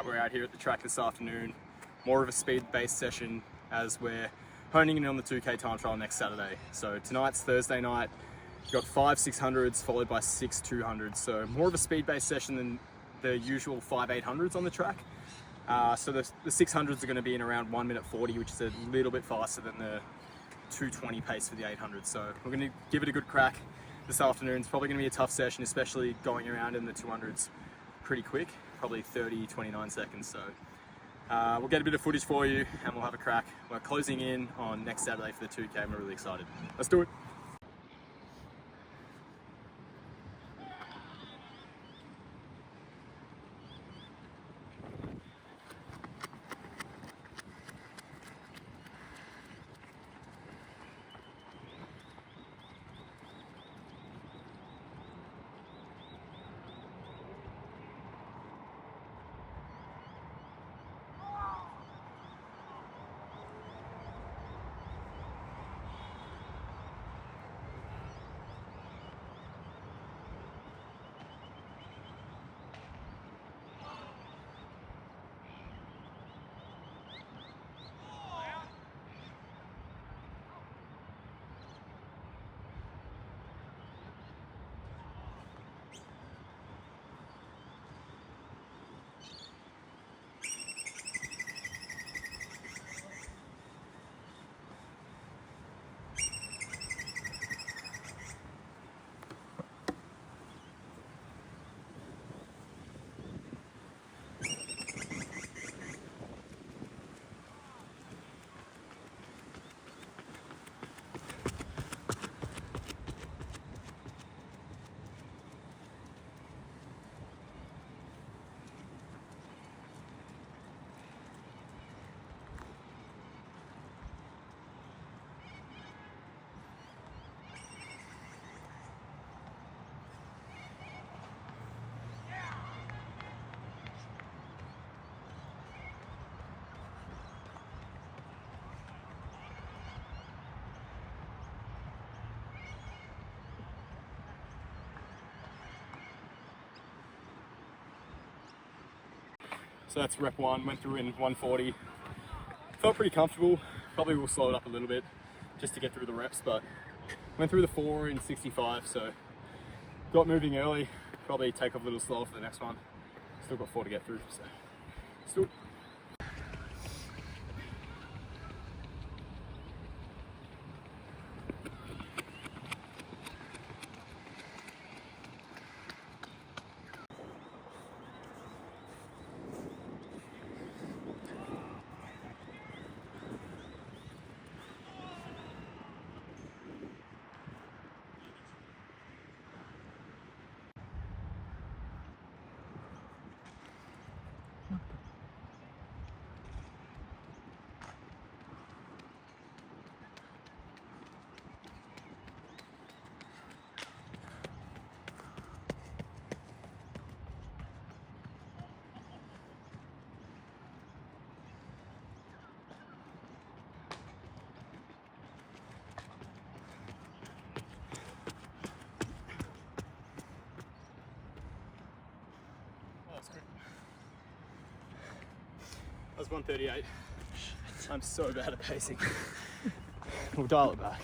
We're out here at the track this afternoon. More of a speed-based session as we're honing in on the 2K time trial next Saturday. So tonight's Thursday night. We've got 5 600s followed by 6 200s. So more of a speed-based session than the usual 5 800s on the track. So the 600s are going to be in around 1 minute 40, which is a little bit faster than the 2:20 pace for the 800s. So we're going to give it a good crack this afternoon. It's probably going to be a tough session, especially going around in the 200s pretty quick, probably 30-29 seconds. So we'll get a bit of footage for you and we'll have a crack. We're closing in on next Saturday for the 2K and we're really excited. Let's do it. So that's rep 1, went through in 140. Felt pretty comfortable. Probably will slow it up a little bit just to get through the reps, but went through the 4 in 65, so got moving early. Probably take off a little slower for the next one. Still got 4 to get through, so still. That was 138. I'm so bad at pacing. We'll dial it back.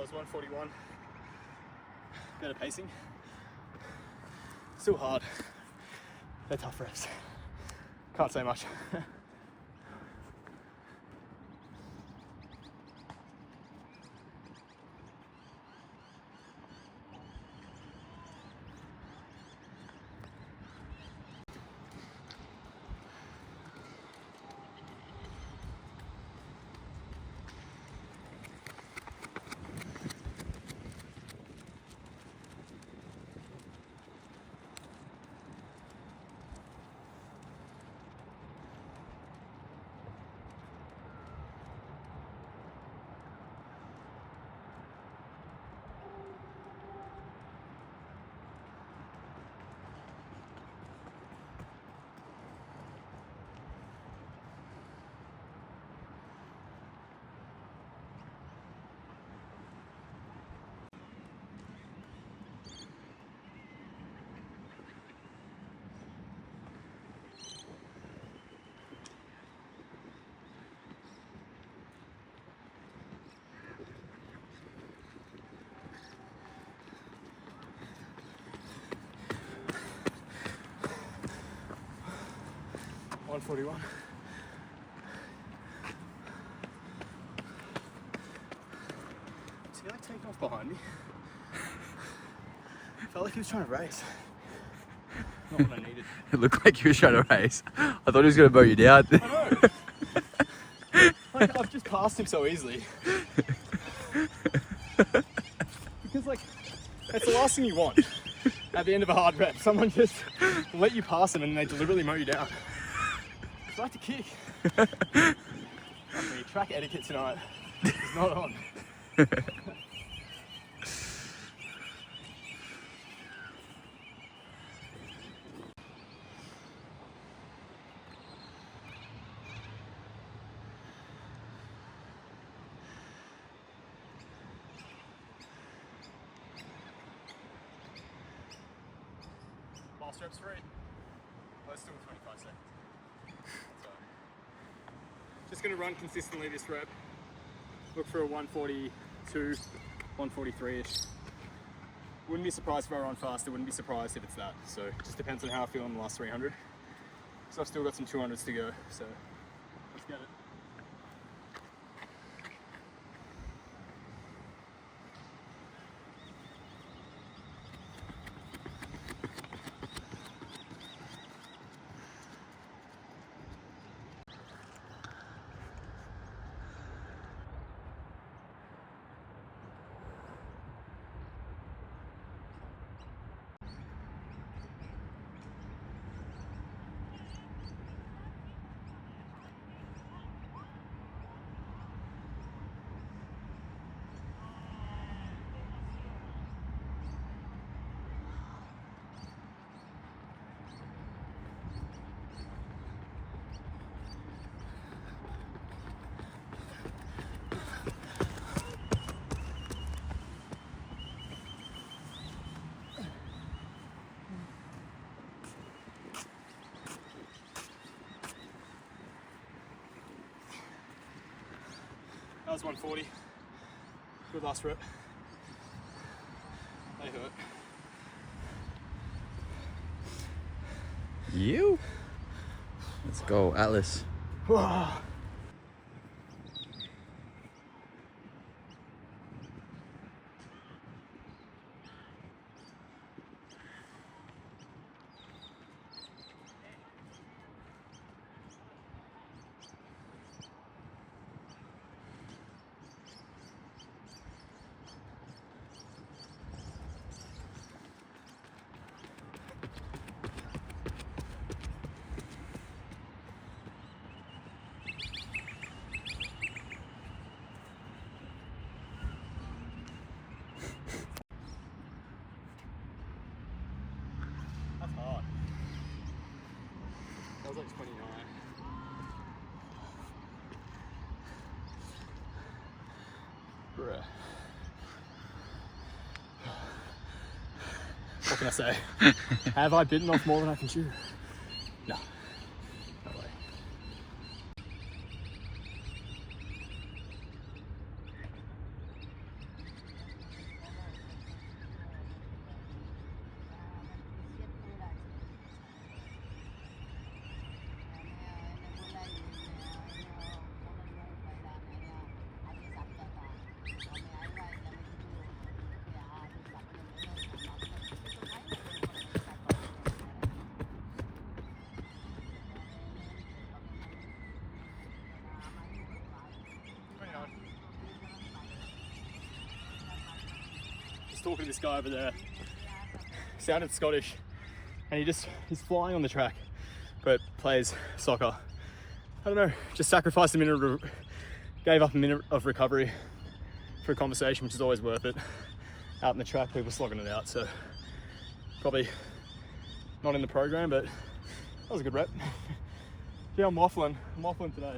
was 141. Better pacing. Still hard. They're tough reps. Can't say much. $141. Is he like taking off behind me? Felt like he was trying to race. Not what I needed. It looked like he was trying to race. I thought he was going to bow you down. I know. Like, I've just passed him so easily. Because like, that's the last thing you want at the end of a hard rep. Someone just let you pass them and they deliberately mow you down. I like to kick. Trust me, track etiquette tonight is not on. Last rep's free. Let's do 25 seconds. So, just going to run consistently this rep. Look for a 142, 143-ish. Wouldn't be surprised if I run faster, wouldn't be surprised if it's that. So it just depends on how I feel in the last 300. So I've still got some 200s to go, so let's get it. That was 140. Good last rep. They hurt. You? Let's go, Atlas. That's hard. That was like 29. Bruh. What can I say? Have I bitten off more than I can chew? No. No way. talking to this guy over there. Sounded Scottish, and he's flying on the track, but plays soccer. I don't know, just sacrificed gave up a minute of recovery for a conversation, which is always worth it. Out in the track, people slogging it out, so probably not in the program, but that was a good rep. Yeah, I'm waffling today.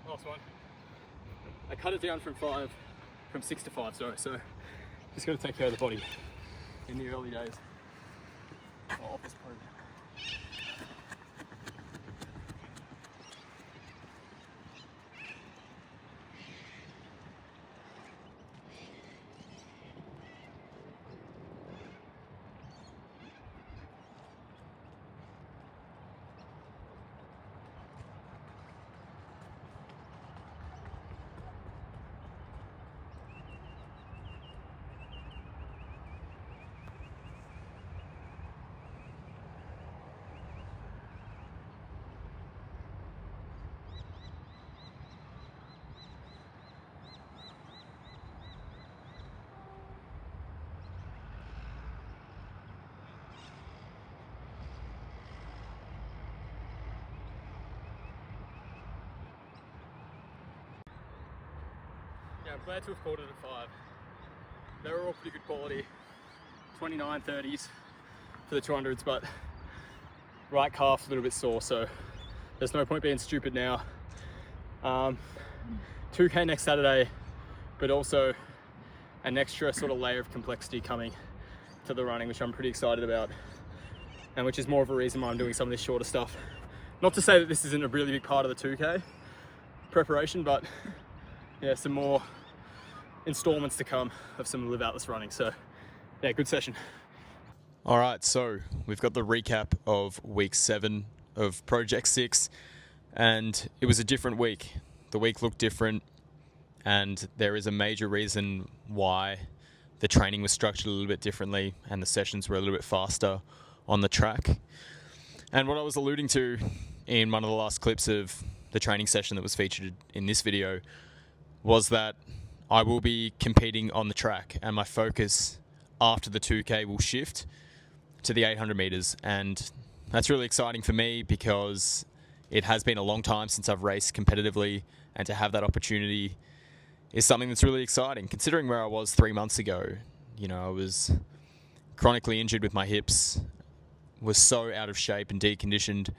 Last one. I cut it down from 6 to 5, sorry, so just got to take care of the body in the early days of this program. Yeah, I'm glad to have called it at 5. They were all pretty good quality, 29, 30s for the 200s, but right calf's a little bit sore, so there's no point being stupid now. 2K next Saturday, but also an extra sort of layer of complexity coming to the running, which I'm pretty excited about, and which is more of a reason why I'm doing some of this shorter stuff. Not to say that this isn't a really big part of the 2K preparation, but yeah, some more installments to come of some live outless running. So yeah, good session. All right, so we've got the recap of week 7 of Project 6, and it was a different week. The week looked different, and there is a major reason why the training was structured a little bit differently and the sessions were a little bit faster on the track. And what I was alluding to in one of the last clips of the training session that was featured in this video was that I will be competing on the track, and my focus after the 2K will shift to the 800 meters. And that's really exciting for me because it has been a long time since I've raced competitively and to have that opportunity is something that's really exciting. Considering where I was 3 months ago, you know, I was chronically injured with my hips, was so out of shape and deconditioned,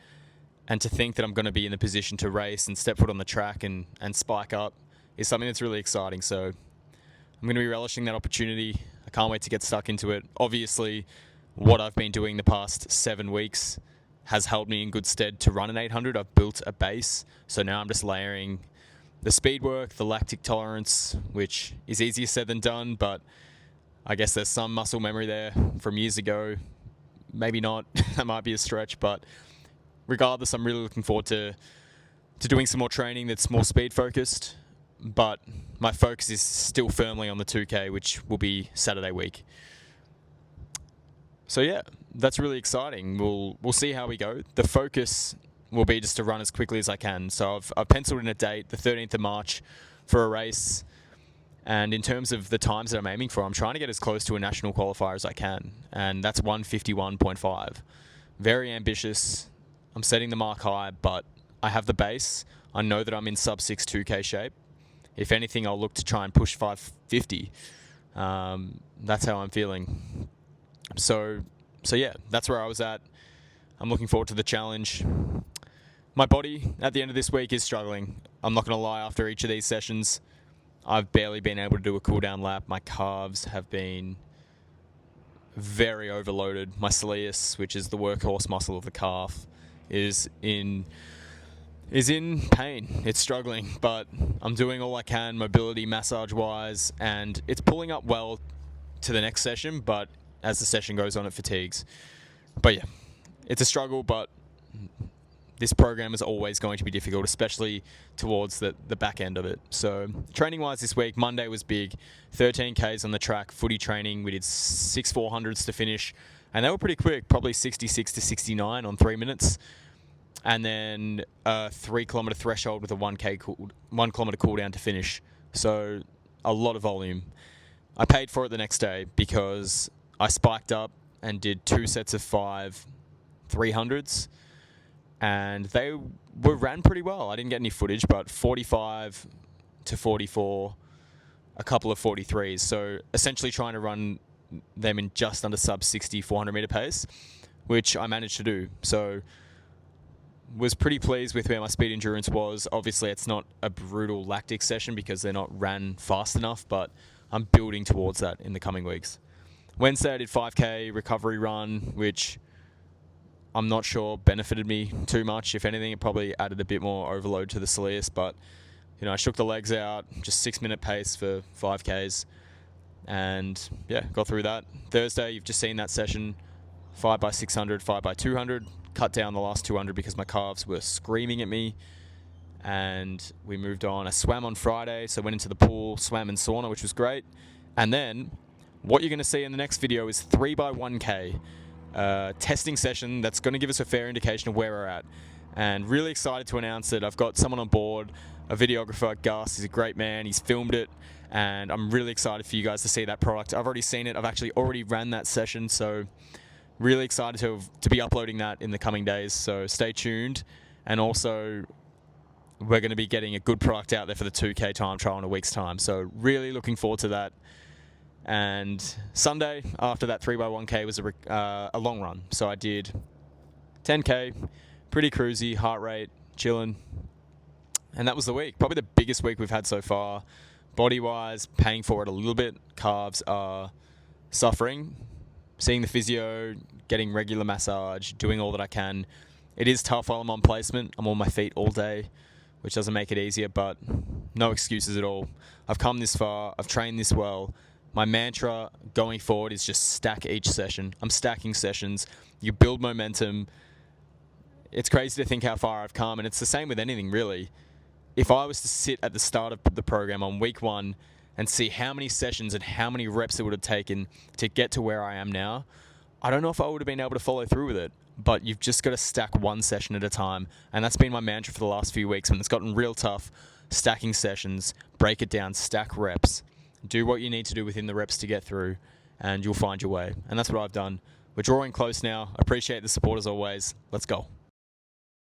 and to think that I'm going to be in the position to race and step foot on the track and spike up is something that's really exciting. So I'm going to be relishing that opportunity. I can't wait to get stuck into it. Obviously, what I've been doing the past 7 weeks has held me in good stead to run an 800. I've built a base, so now I'm just layering the speed work, the lactic tolerance, which is easier said than done, but I guess there's some muscle memory there from years ago. Maybe not. That might be a stretch, but regardless, I'm really looking forward to doing some more training that's more speed focused, but my focus is still firmly on the 2K, which will be Saturday week. So yeah, that's really exciting. We'll see how we go. The focus will be just to run as quickly as I can. So I've penciled in a date, the 13th of March, for a race. And in terms of the times that I'm aiming for, I'm trying to get as close to a national qualifier as I can. And that's 1:51.5. Very ambitious. I'm setting the mark high, but I have the base. I know that I'm in sub 6 2K shape. If anything, I'll look to try and push 550. That's how I'm feeling. So yeah, that's where I was at. I'm looking forward to the challenge. My body at the end of this week is struggling. I'm not going to lie, after each of these sessions, I've barely been able to do a cool down lap. My calves have been very overloaded. My soleus, which is the workhorse muscle of the calf, is in pain. It's struggling, but I'm doing all I can mobility, massage wise, and it's pulling up well to the next session, but as the session goes on, it fatigues. But yeah, it's a struggle, but this program is always going to be difficult, especially towards the back end of it. So training wise this week, Monday was big. 13Ks on the track, footy training. We did 6 400s to finish, and they were pretty quick, probably 66 to 69 on 3 minutes. And then a 3 kilometre threshold with a 1 kilometre cool down to finish. So a lot of volume. I paid for it the next day because I spiked up and did 2 sets of 5 300s. And they were ran pretty well. I didn't get any footage, but 45 to 44, a couple of 43s. So essentially trying to run them in just under sub 60 400 metre pace, which I managed to do. So was pretty pleased with where my speed endurance was. Obviously, it's not a brutal lactic session because they're not ran fast enough, but I'm building towards that in the coming weeks. Wednesday, I did 5K recovery run, which I'm not sure benefited me too much. If anything, it probably added a bit more overload to the soleus, but you know, I shook the legs out, just 6-minute pace for 5Ks, and yeah, got through that. Thursday, you've just seen that session, 5x600, 5x200, cut down the last 200 because my calves were screaming at me, and we moved on. I swam on Friday, so went into the pool, swam in sauna, which was great, and then what you're going to see in the next video is 3x1K. Testing session that's going to give us a fair indication of where we're at, and really excited to announce that I've got someone on board, a videographer, Gus. He's a great man. He's filmed it, and I'm really excited for you guys to see that product. I've already seen it. I've actually already ran that session, so really excited to be uploading that in the coming days. So stay tuned, and also we're going to be getting a good product out there for the 2K time trial in a week's time. So really looking forward to that. And Sunday, after that 3x1K, was a long run. So I did 10K, pretty cruisy, heart rate, chilling. And that was the week. Probably the biggest week we've had so far. Body-wise, paying for it a little bit. Calves are suffering. Seeing the physio, getting regular massage, doing all that I can. It is tough while I'm on placement. I'm on my feet all day, which doesn't make it easier, but no excuses at all. I've come this far. I've trained this well. My mantra going forward is just stack each session. I'm stacking sessions. You build momentum. It's crazy to think how far I've come, and it's the same with anything, really. If I was to sit at the start of the program on week 1 and see how many sessions and how many reps it would have taken to get to where I am now, I don't know if I would have been able to follow through with it. But you've just got to stack one session at a time, and that's been my mantra for the last few weeks when it's gotten real tough. Stacking sessions, break it down, stack reps. Do what you need to do within the reps to get through, and you'll find your way. And that's what I've done. We're drawing close now. Appreciate the support as always. Let's go.